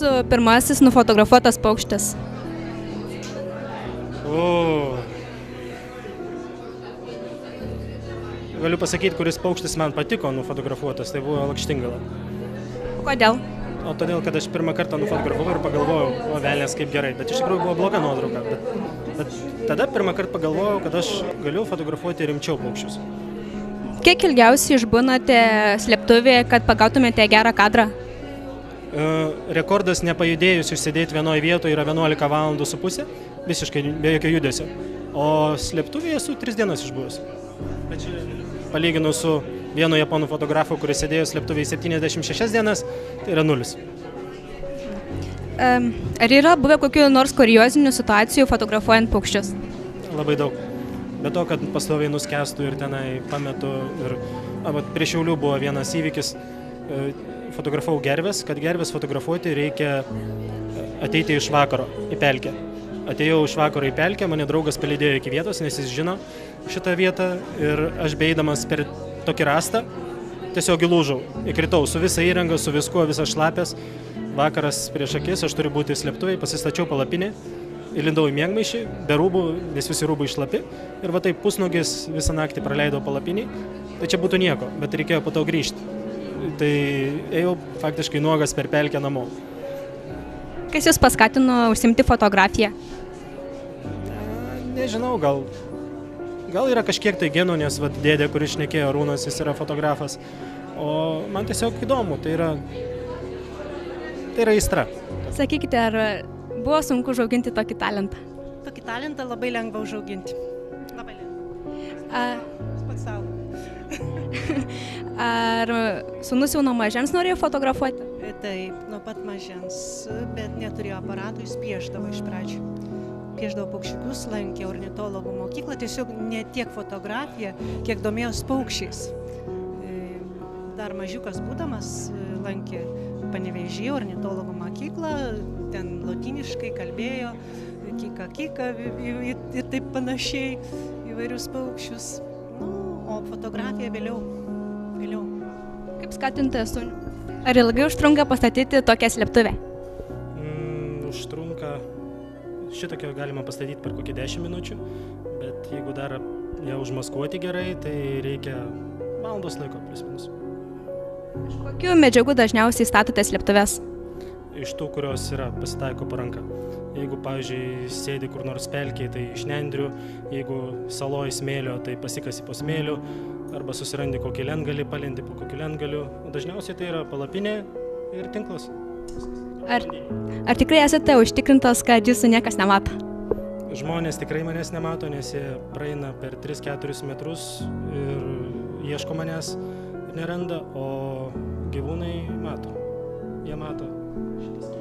jūsų pirmasis nufotografuotas paukštis? Galiu pasakyti, kuris paukštis man patiko nufotografuotas, tai buvo lakštingala. Kodėl? O todėl, kad aš pirmą kartą nufotografavau ir pagalvojau, velnias kaip gerai, bet iš tikrųjų buvo bloga nuotrauka. Bet tada pirmą kartą pagalvojau, kad aš galiu fotografuoti rimčiau paukščius. Kiek ilgiausiai išbūnate slėptuvėje, kad pagautumėte gerą kadrą? Rekordas nepajudėjus išsėdėti vienoje vietoje yra 11,5 valandų, visiškai be jokio judesio. O slėptuvėje esu 3 dienas išbuvęs. Bet palyginus su vienu japonų fotografu, kuris sėdėjo slėptuvėje 76 dienas, tai yra 0. Ar yra buvę kokių nors kuriozinių situacijų fotografuojant paukščius? Labai daug. Be to, kad pastoviai nuskęstų ir tenai pametu. Prie Šiaulių buvo vienas įvykis, fotografavau gerves, kad gerves fotografuoti reikia ateiti iš vakaro į pelkę. Atėjau iš vakaro į pelkę, mane draugas palydėjo iki vietos, nes jis žino šitą vietą ir aš beeidamas per tokį rastą tiesiog įlūžau, įkritau su visa įranga, su viskuo, visas šlapės. Vakaras prieš akis, aš turiu būti slėptuvėje, pasistačiau palapinę, įlindau į miegmaišį, be rūbų, nes visi rūbai šlapi ir va taip pusnugis visą naktį praleidau palapinį. Tai čia būtų nieko, bet reikėjo po to grįžti. Tai ėjau faktiškai nuogas per pelkę namo. Kas jūs paskatino užsiimti fotografiją? Nežinau, gal yra kažkiek tai genų, nes dėdė, kuris šnekėjo, Arūnas, jis yra fotografas. O man tiesiog įdomu, tai yra aistra. Sakykite, ar buvo sunku užauginti tokį talentą? Tokį talentą labai lengva užauginti. Labai lengva. Pats savo. Ar sūnus jau nuo mažens norėjo fotografuoti? Taip, nuo pat mažens, bet neturėjo aparatų, jis pieždavo iš pradžių. Pieždavo paukščiukus, lankė ornitologų mokyklą, tiesiog ne tiek fotografiją, kiek domėjos paukščiais. Dar mažiukas būdamas lankė Panevėžyje ornitologų mokyklą, ten lotyniškai kalbėjo, kika ir taip panašiai įvairius paukščius. O fotografija vėliau. Kaip skatinate sūnų? Ar ilgai užtrunka pastatyti tokią slėptuvę? Užtrunka, šitokio galima pastatyti per kokį 10 minučių, bet jeigu dar ją užmaskuoti gerai, tai reikia valandos laiko plius minus. Iš kokių medžiagų dažniausiai statote slėptuves? Iš tų, kurios pasitaiko po ranka. Jeigu, pavyzdžiui, sėdi kur nors pelkėje, tai iš nendrių, jeigu saloj smėlio, tai pasikasi po smėliu, arba susirandi kokį lentgalį, palendi po kokį lentgalių. Dažniausiai tai yra palapinė ir tinklas. Ar tikrai esate užtikrintas, kad jūsų niekas nemato? Žmonės tikrai manęs nemato, nes jie praeina per 3-4 metrus ir ieško manęs ir neranda, o gyvūnai mato. Jie mato šitas.